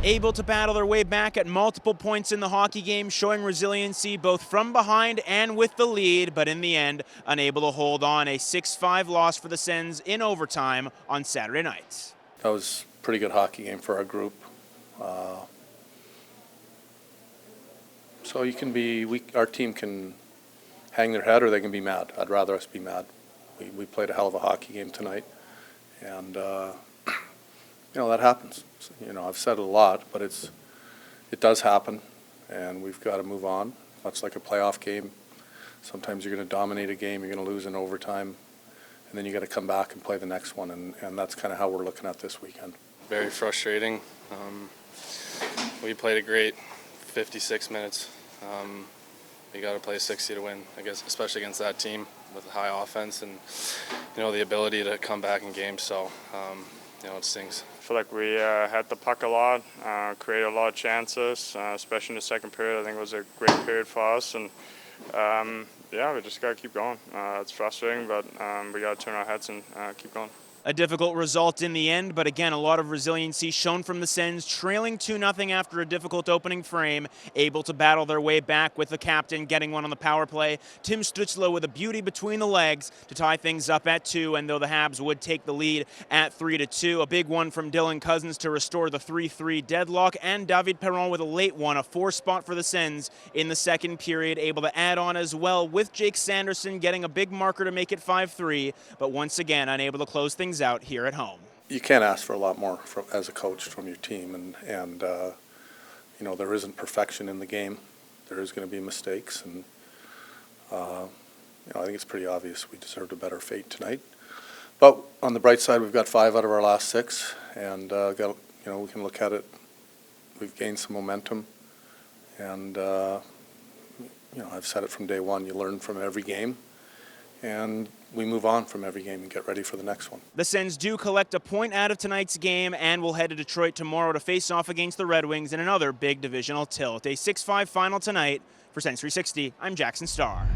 Able to battle their way back at multiple points in the hockey game, showing resiliency both from behind and with the lead, but in the end, unable to hold on. A 6-5 loss for the Sens in overtime on Saturday night. That was a pretty good hockey game for our group. So you can be, our team can hang their head or they can be mad. I'd rather us be mad. We played a hell of a hockey game tonight, and that happens. So, I've said it a lot, but it does happen, and we've got to move on. Much like a playoff game, sometimes you're going to dominate a game, you're going to lose in overtime, and then you got to come back and play the next one, and that's kind of how we're looking at this weekend. Very frustrating. We played a great 56 minutes. You got to play 60 to win, I guess, especially against that team with a high offense and the ability to come back in games. So it stings. I feel like we had the puck a lot, created a lot of chances, especially in the second period. I think it was a great period for us, and we just got to keep going. It's frustrating, but we got to turn our heads and keep going. A difficult result in the end, but again, a lot of resiliency shown from the Sens, trailing 2-0 after a difficult opening frame, able to battle their way back with the captain getting one on the power play. Tim Stützle with a beauty between the legs to tie things up at 2, and though the Habs would take the lead at 3-2, a big one from Dylan Cousins to restore the 3-3 deadlock, and David Perron with a late one, a 4-spot for the Sens in the second period, able to add on as well with Jake Sanderson getting a big marker to make it 5-3, but once again unable to close things out here at home. You can't ask for a lot more as a coach from your team, and there isn't perfection in the game. There is going to be mistakes, and I think it's pretty obvious we deserved a better fate tonight. But on the bright side, we've got 5 out of our last 6, and we can look at it. We've gained some momentum, and I've said it from day one. You learn from every game, and we move on from every game and get ready for the next one. The Sens do collect a point out of tonight's game and will head to Detroit tomorrow to face off against the Red Wings in another big divisional tilt. A 6-5 final tonight. For Sens 360, I'm Jackson Starr.